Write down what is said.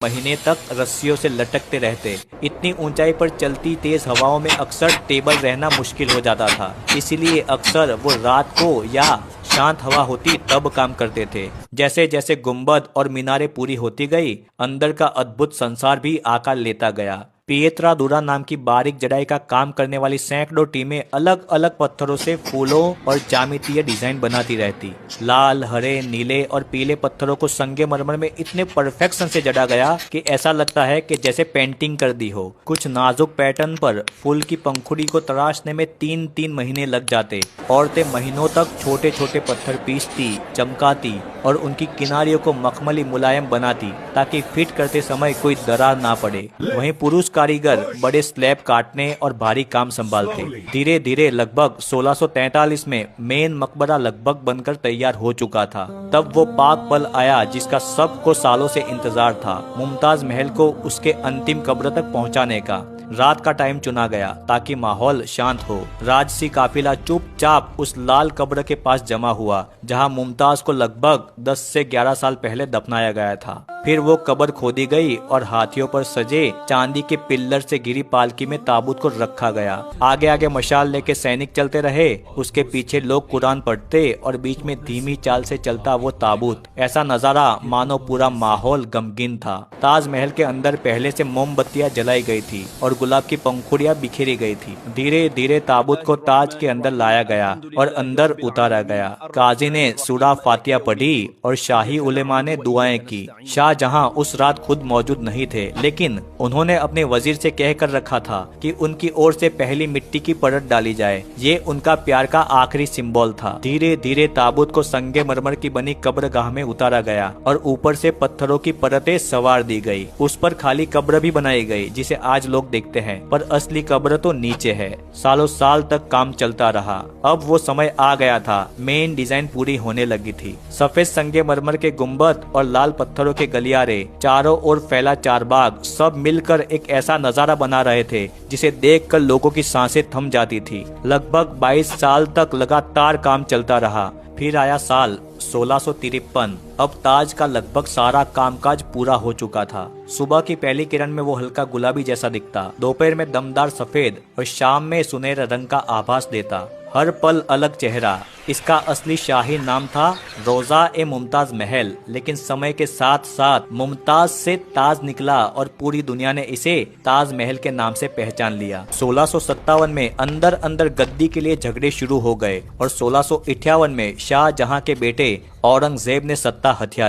महीने तक रस्सियों से लटकते रहते। इतनी ऊंचाई पर चलती तेज हवाओं में अक्सर टेबल रहना मुश्किल हो जाता था, इसीलिए अक्सर वो रात को या शांत हवा होती तब काम करते थे। जैसे जैसे गुंबद और मीनारें पूरी होती गई, अंदर का अद्भुत संसार भी आकार लेता गया। पिएत्रादूरा नाम की बारीक जड़ाई का काम करने वाली सैकड़ों टीमें अलग अलग पत्थरों से फूलों और ज्यामितीय डिजाइन बनाती रहती। लाल, हरे, नीले और पीले पत्थरों को संगमरमर में इतने परफेक्शन से जड़ा गया कि ऐसा लगता है कि जैसे पेंटिंग कर दी हो। कुछ नाजुक पैटर्न पर फूल की पंखुड़ी को तराशने में 3-3 महीने लग जाते। औरतें महीनों तक छोटे छोटे पत्थर पीसती, चमकाती और उनकी किनारियों को मखमली मुलायम बनाती ताकि फिट करते समय कोई दरार ना पड़े। वहीं पुरुष कारीगर बड़े स्लैब काटने और भारी काम संभालते। धीरे धीरे लगभग 1643 में मेन मकबरा लगभग बनकर तैयार हो चुका था। तब वो पाक पल आया जिसका सबको सालों से इंतजार था, मुमताज महल को उसके अंतिम कब्र तक पहुंचाने का। रात का टाइम चुना गया ताकि माहौल शांत हो। राजसी काफिला चुपचाप उस लाल कब्र के पास जमा हुआ जहां मुमताज को लगभग 10 से 11 साल पहले दफनाया गया था। फिर वो कब्र खोदी गई और हाथियों पर सजे चांदी के पिल्लर से घिरी पालकी में ताबूत को रखा गया। आगे आगे मशाल लेके सैनिक चलते रहे, उसके पीछे लोग कुरान पढ़ते और बीच में धीमी चाल से चलता वो ताबूत। ऐसा नजारा मानो पूरा माहौल गमगीन था। ताजमहल के अंदर पहले से मोमबत्तियां जलाई गई थी और गुलाब की पंखुड़ियां बिखेरी गई थी। धीरे धीरे ताबूत को ताज के अंदर लाया गया और अंदर उतारा गया। काजी ने सूरा फातिहा पढ़ी और शाही उलेमा ने दुआएं की। शाहजहां उस रात खुद मौजूद नहीं थे, लेकिन उन्होंने अपने वजीर से कह कर रखा था कि उनकी ओर से पहली मिट्टी की परत डाली जाए। ये उनका प्यार का आखिरी सिंबल था। धीरे धीरे ताबूत को संगमरमर की बनी कब्रगाह में उतारा गया और ऊपर से पत्थरों की परतें सवार दी गई। उस पर खाली कब्र भी बनाई गई जिसे आज लोग देखते हैं, पर असली कब्र तो नीचे है। सालों साल तक काम चलता रहा। अब वो समय आ गया था, मेन डिजाइन पूरी होने लगी थी। सफेद संगमरमर के गुंबद और लाल पत्थरों के गलियारे, चारों ओर फैला चारबाग, सब मिलकर एक ऐसा नजारा बना रहे थे जिसे देखकर लोगों की सांसें थम जाती थी। लगभग 22 साल तक लगातार काम चलता रहा। फिर आया साल 1653। अब ताज का लगभग सारा कामकाज पूरा हो चुका था। सुबह की पहली किरण में वो हल्का गुलाबी जैसा दिखता, दोपहर में दमदार सफेद और शाम में सुनहरे रंग का आभास देता। हर पल अलग चेहरा। इसका असली शाही नाम था रोजा-ए-मुमताज महल, लेकिन समय के साथ साथ मुमताज से ताज निकला और पूरी दुनिया ने इसे ताज महल के नाम से पहचान लिया। 1657 में अंदर अंदर गद्दी के लिए झगड़े शुरू हो गए और 1658 में शाहजहां के बेटे औरंगजेब ने सत्ता हथिया